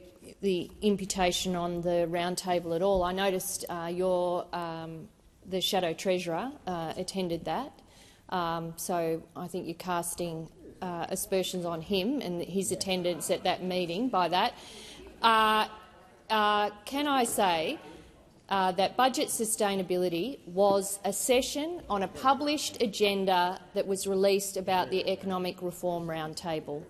imputation on the roundtable at all. I noticed the Shadow Treasurer attended that, so I think you're casting aspersions on him and his attendance at that meeting by that. Can I say that budget sustainability was a session on a published agenda that was released about the economic reform roundtable.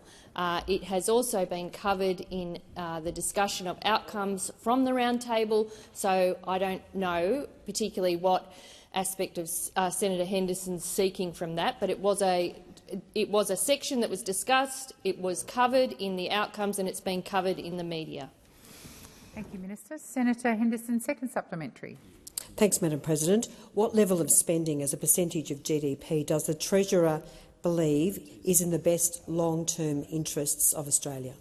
It has also been covered in the discussion of outcomes from the roundtable, so I don't know particularly what aspect of Senator Henderson's seeking from that, but it was a section that was discussed, it was covered in the outcomes, and it's been covered in the media. Thank you, Minister. Senator Henderson, second supplementary. Thanks, Madam President. What level of spending as a percentage of GDP does the Treasurer believe is in the best long-term interests of Australia?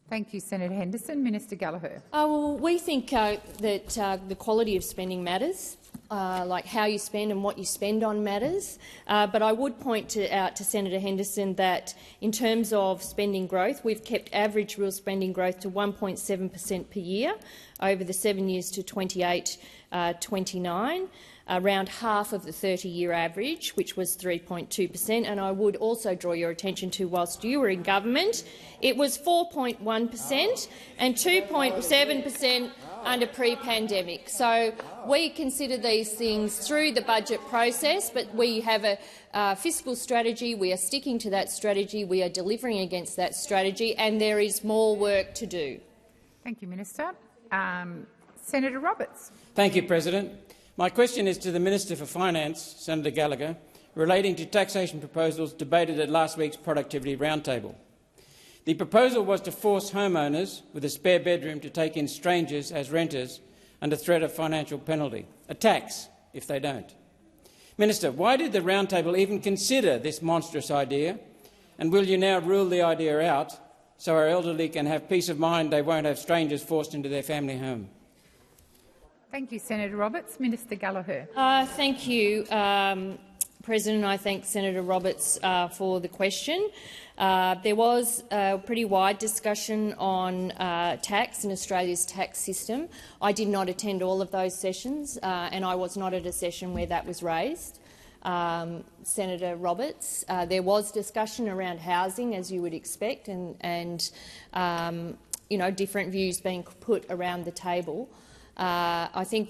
Thank you, Senator Henderson. Minister Gallagher. Well, we think that the quality of spending matters, like how you spend and what you spend on matters. But I would point out to Senator Henderson that in terms of spending growth, we've kept average real spending growth to 1.7% per year over the 7 years to 28-29. Around half of the 30-year average, which was 3.2%. And I would also draw your attention to, whilst you were in government, it was 4.1% and 2.7% under pre-pandemic. So we consider these things through the budget process, but we have a fiscal strategy. We are sticking to that strategy. We are delivering against that strategy, and there is more work to do. Thank you, Minister. Senator Roberts. Thank you, President. My question is to the Minister for Finance, Senator Gallagher, relating to taxation proposals debated at last week's Productivity Roundtable. The proposal was to force homeowners with a spare bedroom to take in strangers as renters under threat of financial penalty, a tax if they don't. Minister, why did the Roundtable even consider this monstrous idea, and will you now rule the idea out so our elderly can have peace of mind they won't have strangers forced into their family home? Thank you, Senator Roberts. Minister Gallagher. Thank you, President. I thank Senator Roberts for the question. There was a pretty wide discussion on tax and Australia's tax system. I did not attend all of those sessions, and I was not at a session where that was raised. Senator Roberts, there was discussion around housing, as you would expect, and you know, different views being put around the table. I think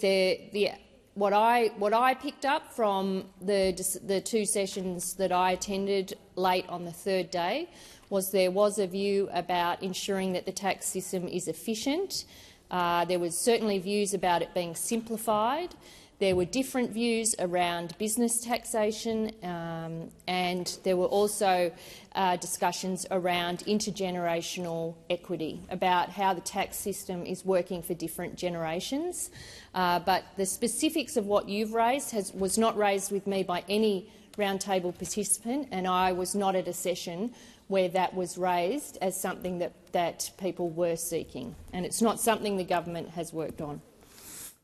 what I picked up from the two sessions that I attended late on the third day was there was a view about ensuring that the tax system is efficient. There was certainly views about it being simplified. There were different views around business taxation, and there were also discussions around intergenerational equity, about how the tax system is working for different generations. But the specifics of what you've raised was not raised with me by any roundtable participant, and I was not at a session where that was raised as something that people were seeking. And it's not something the government has worked on.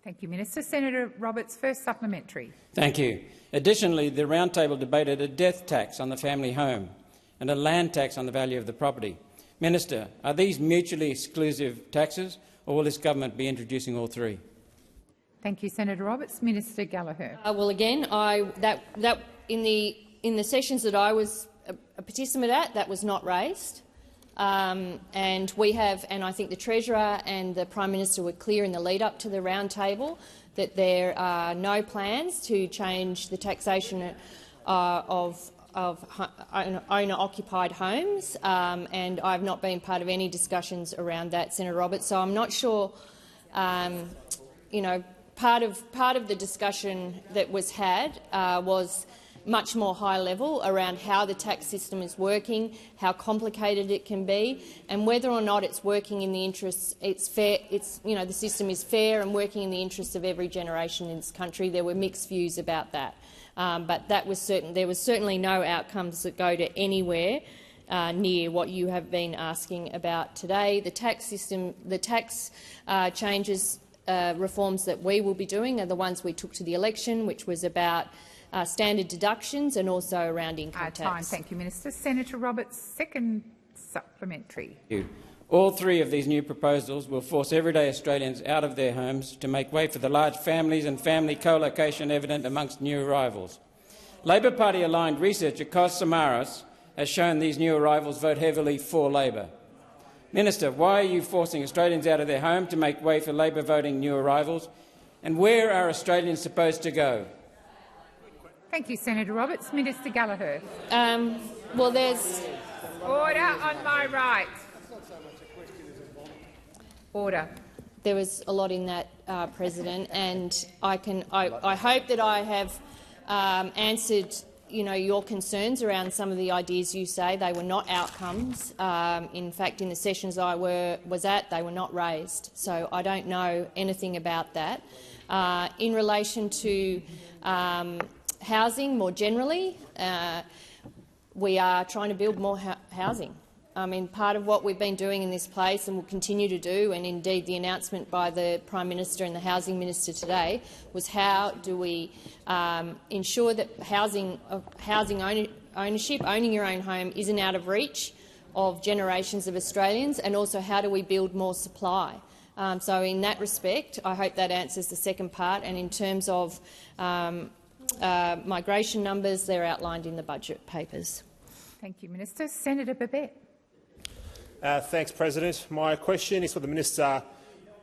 Thank you, Minister. Senator Roberts, first supplementary. Thank you. Additionally, the roundtable debated a death tax on the family home and a land tax on the value of the property. Minister, are these mutually exclusive taxes, or will this government be introducing all three? Thank you, Senator Roberts. Minister Gallagher. Well, again, in the sessions that I was a participant at, that was not raised. And we have, and I think the Treasurer and the Prime Minister were clear in the lead-up to the roundtable that there are no plans to change the taxation owner-occupied homes, and I've not been part of any discussions around that, Senator Roberts. So I'm not sure. Part of the discussion that was had was much more high level around how the tax system is working, how complicated it can be, and whether or not it's working in the interests. It's fair. The system is fair and working in the interests of every generation in this country. There were mixed views about that. But that was certain. There was certainly no outcomes that go to anywhere near what you have been asking about today. The tax system, the tax changes, reforms that we will be doing are the ones we took to the election, which was about standard deductions and also around income tax. Thank you, Minister. Senator Roberts, second supplementary. Thank you. All three of these new proposals will force everyday Australians out of their homes to make way for the large families and family co-location evident amongst new arrivals. Labor Party-aligned researcher Cos Samaras has shown these new arrivals vote heavily for Labor. Minister, why are you forcing Australians out of their home to make way for Labor voting new arrivals, and where are Australians supposed to go? Thank you, Senator Roberts. Minister Gallagher. Well, there's order on my right. Order. There was a lot in that, President, and I hope that I have answered your concerns around some of the ideas you say. They were not outcomes. In fact, in the sessions I was at, they were not raised. So I don't know anything about that. In relation to housing more generally, we are trying to build more housing. I mean, part of what we've been doing in this place and will continue to do, and indeed the announcement by the Prime Minister and the Housing Minister today, was how do we ensure that housing ownership, owning your own home, isn't out of reach of generations of Australians, and also how do we build more supply. So in that respect, I hope that answers the second part. And in terms of migration numbers, they're outlined in the budget papers. Thank you, Minister. Senator Babet. Thanks, President. My question is for the Minister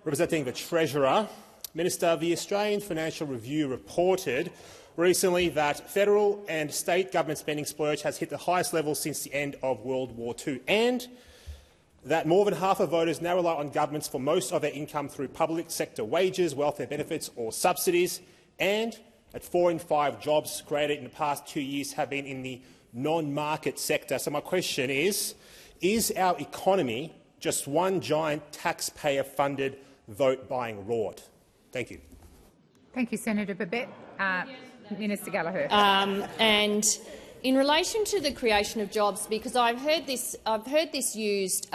representing the Treasurer. Minister, the Australian Financial Review reported recently that federal and state government spending splurge has hit the highest level since the end of World War II, and that more than half of voters now rely on governments for most of their income through public sector wages, welfare benefits or subsidies, and that 4 in 5 jobs created in the past 2 years have been in the non-market sector. So my question is our economy just one giant taxpayer-funded vote-buying rort? Thank you. Thank you, Senator Babet. Minister Gallagher. And in relation to the creation of jobs, because I've heard this used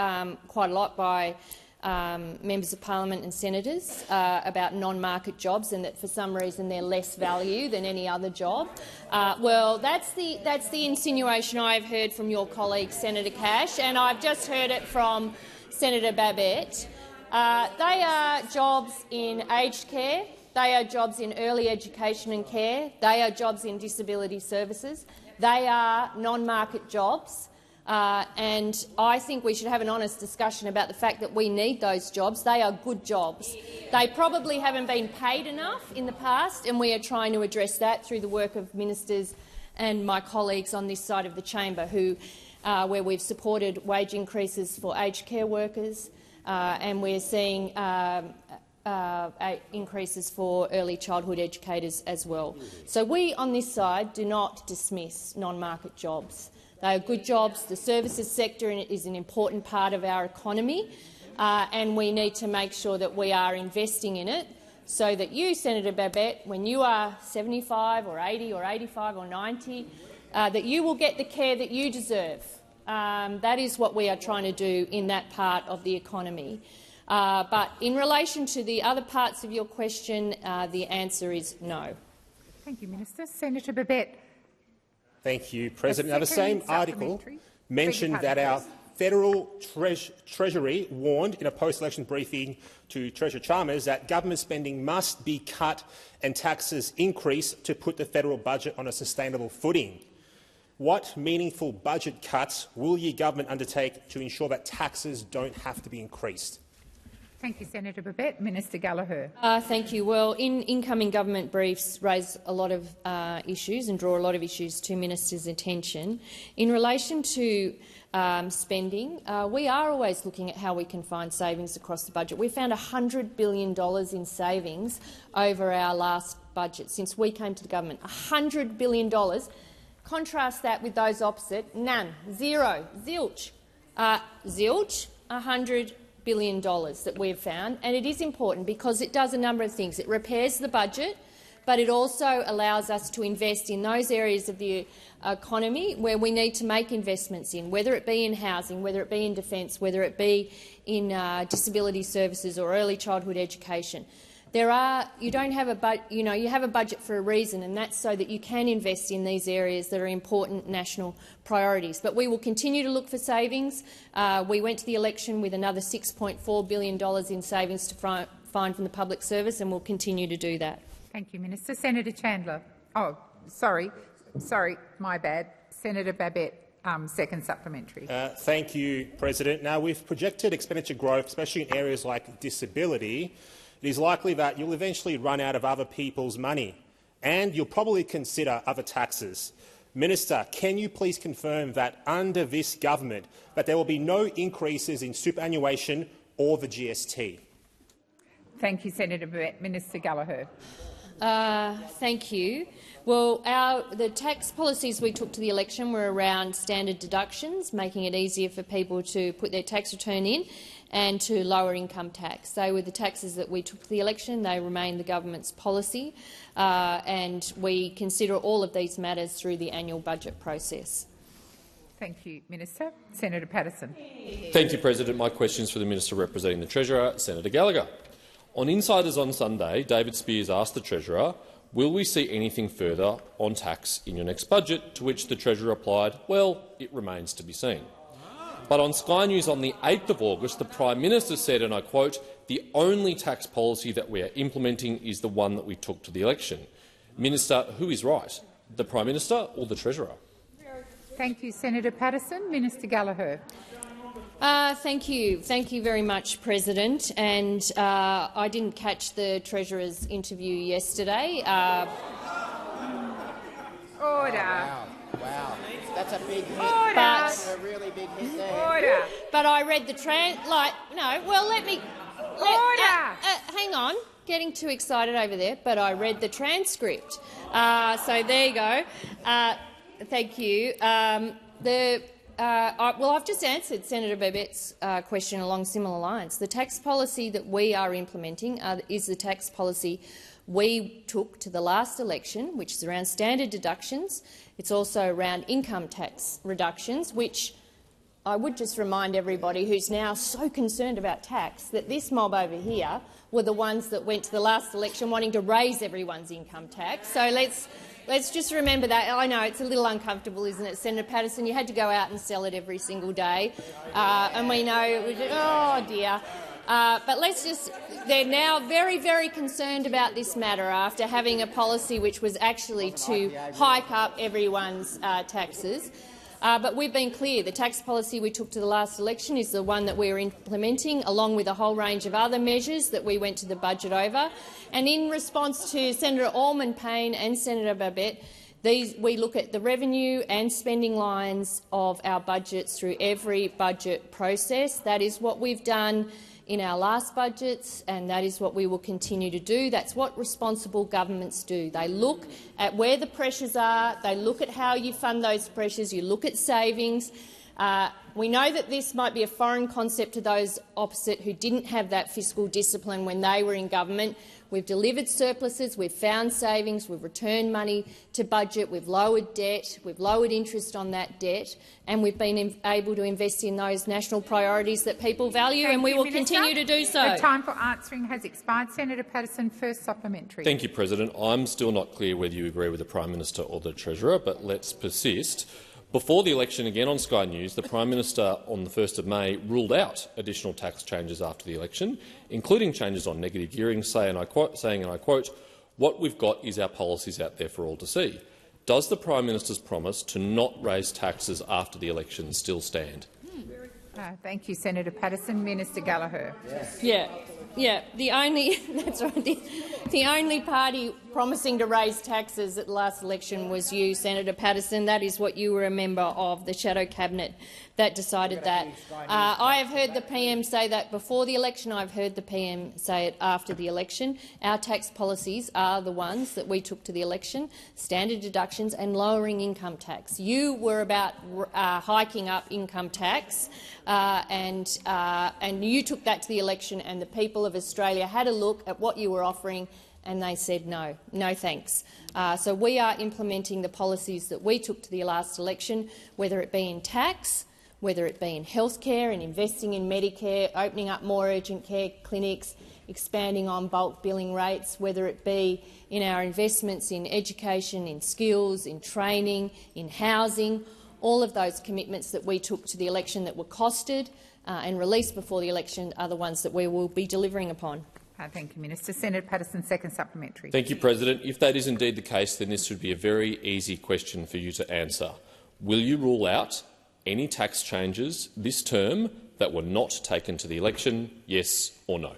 quite a lot by members of parliament and senators about non-market jobs, and that for some reason they're less value than any other job. Well, that's the insinuation I've heard from your colleague Senator Cash, and I've just heard it from Senator Babet. They are jobs in aged care. They are jobs in early education and care. They are jobs in disability services. They are non-market jobs. And I think we should have an honest discussion about the fact that we need those jobs. They are good jobs. They probably haven't been paid enough in the past, and we are trying to address that through the work of ministers and my colleagues on this side of the chamber, where we've supported wage increases for aged care workers, and we're seeing increases for early childhood educators as well. So we on this side do not dismiss non-market jobs. They are good jobs. The services sector is an important part of our economy, and we need to make sure that we are investing in it so that you, Senator Babet, when you are 75 or 80 or 85 or 90, that you will get the care that you deserve. That is what we are trying to do in that part of the economy. But in relation to the other parts of your question, the answer is no. Thank you, Minister. Senator Babet. Thank you, President. Now, the same article mentioned that our federal Treasury warned in a post-election briefing to Treasurer Chalmers that government spending must be cut and taxes increased to put the federal budget on a sustainable footing. What meaningful budget cuts will your government undertake to ensure that taxes don't have to be increased? Thank you, Senator Babet. Minister Gallagher. Thank you. Well, incoming government briefs raise a lot of issues and draw a lot of issues to ministers' attention. In relation to spending, we are always looking at how we can find savings across the budget. We found $100 billion in savings over our last budget since we came to the government. $100 billion. Contrast that with those opposite. None. Zero. Zilch. Zilch. $100 billion that we've found, and it is important because it does a number of things. It repairs the budget, but it also allows us to invest in those areas of the economy where we need to make investments in, whether it be in housing, whether it be in defence, whether it be in disability services or early childhood education. You have a budget for a reason, and that's so that you can invest in these areas that are important national priorities. But we will continue to look for savings. We went to the election with another $6.4 billion in savings to find from the public service, and we'll continue to do that. Thank you, Minister. Senator Chandler. Oh, sorry, my bad. Senator Babet, second supplementary. Thank you, President. Now, with projected expenditure growth, especially in areas like disability, it is likely that you'll eventually run out of other people's money, and you'll probably consider other taxes. Minister, can you please confirm that under this government that there will be no increases in superannuation or the GST? Thank you, Senator Babet. Minister Gallagher. Thank you. Well, the tax policies we took to the election were around standard deductions, making it easier for people to put their tax return in, and to lower income tax. They were the taxes that we took to the election. They remain the government's policy, and we consider all of these matters through the annual budget process. Thank you, Minister. Senator Patterson. Thank you, President. My question is for the Minister representing the Treasurer, Senator Gallagher. On Insiders on Sunday, David Spears asked the Treasurer, will we see anything further on tax in your next budget, to which the Treasurer replied, well, it remains to be seen. But on Sky News on the 8th of August, the Prime Minister said, and I quote, the only tax policy that we are implementing is the one that we took to the election. Minister, who is right, the Prime Minister or the Treasurer? Thank you, Senator Patterson. Minister Gallagher. Thank you. Thank you very much, President. And I didn't catch the Treasurer's interview yesterday. Order. Wow. That's a big hit. Order. That's a really big hit there. Order. But I read the hang on. Getting too excited over there, but I read the transcript. So there you go. Thank you. Well, I've just answered Senator Babet's question along similar lines. The tax policy that we are implementing is the tax policy we took to the last election, which is around standard deductions. It's also around income tax reductions, which I would just remind everybody who's now so concerned about tax that this mob over here were the ones that went to the last election wanting to raise everyone's income tax. So let's just remember that. I know it's a little uncomfortable, isn't it, Senator Patterson? You had to go out and sell it every single day, and we know it was oh dear. But they're now very, very concerned about this matter after having a policy which was actually to hike up everyone's taxes. But we've been clear. The tax policy we took to the last election is the one that we are implementing, along with a whole range of other measures that we went to the budget over. And in response to Senator Allman-Payne and Senator Babet, we look at the revenue and spending lines of our budgets through every budget process. That is what we've done in our last budgets, and that is what we will continue to do. That's what responsible governments do. They look at where the pressures are, they look at how you fund those pressures, you look at savings. We know that this might be a foreign concept to those opposite who didn't have that fiscal discipline when they were in government. We've delivered surpluses, we've found savings, we've returned money to budget, we've lowered debt, we've lowered interest on that debt, and we've been able to invest in those national priorities that people value, and we will continue to do so. The time for answering has expired. Senator Patterson, first supplementary. Thank you, President. I'm still not clear whether you agree with the Prime Minister or the Treasurer, but let's persist. Before the election, again on Sky News, the Prime Minister on the 1st of May ruled out additional tax changes after the election, including changes on negative gearing, saying, and I quote, what we've got is our policies out there for all to see. Does the Prime Minister's promise to not raise taxes after the election still stand? Thank you, Senator Patterson. Minister Gallagher. Yeah. Yeah, the only that's right. The only party promising to raise taxes at the last election was you, Senator Patterson. That is what you were a member of, the shadow cabinet that decided that. I have heard the PM say that before the election. I've heard the PM say it after the election. Our tax policies are the ones that we took to the election: standard deductions and lowering income tax. You were about hiking up income tax, and you took that to the election, and the people of Australia had a look at what you were offering and they said no, no thanks. So we are implementing the policies that we took to the last election, whether it be in tax, whether it be in healthcare and investing in Medicare, opening up more urgent care clinics, expanding on bulk billing rates, whether it be in our investments in education, in skills, in training, in housing. All of those commitments that we took to the election that were costed and released before the election are the ones that we will be delivering upon. Thank you, Minister. Senator Patterson, second supplementary. Thank you, President. If that is indeed the case, then this should be a very easy question for you to answer. Will you rule out any tax changes this term that were not taken to the election, yes or no?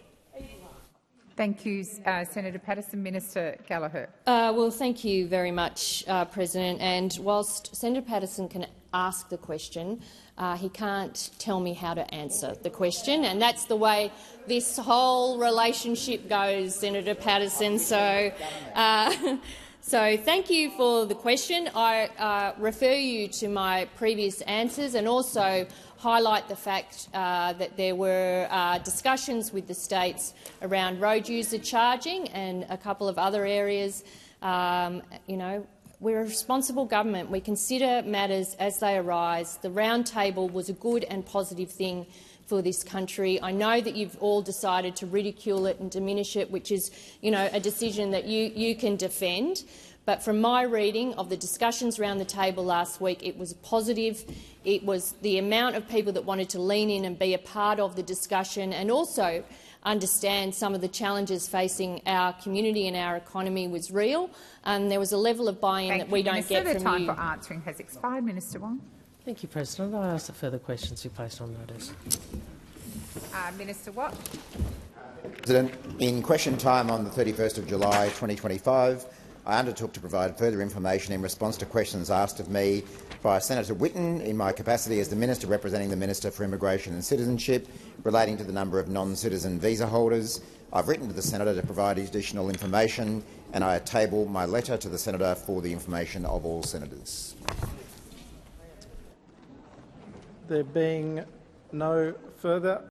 Thank you, Senator Patterson. Minister Gallagher. Well, thank you very much, President. And whilst Senator Patterson can ask the question, he can't tell me how to answer the question, and that's the way this whole relationship goes, Senator Patterson. So, so thank you for the question. I refer you to my previous answers and also highlight the fact that there were discussions with the states around road user charging and a couple of other areas. You know, we're a responsible government. We consider matters as they arise. The round table was a good and positive thing for this country. I know that you've all decided to ridicule it and diminish it, which is, you know, a decision that you can defend. But from my reading of the discussions around the table last week, it was positive. It was the amount of people that wanted to lean in and be a part of the discussion and also understand some of the challenges facing our community and our economy was real. There was a level of buy-in that we don't get from you. The time for answering has expired. Minister Wong. Thank you, President. I ask that further questions be placed on notice. Minister Watt. President, in question time on the 31st of July 2025, I undertook to provide further information in response to questions asked of me by Senator Whitten in my capacity as the Minister representing the Minister for Immigration and Citizenship relating to the number of non-citizen visa holders. I've written to the Senator to provide additional information, and I table my letter to the Senator for the information of all senators. There being no further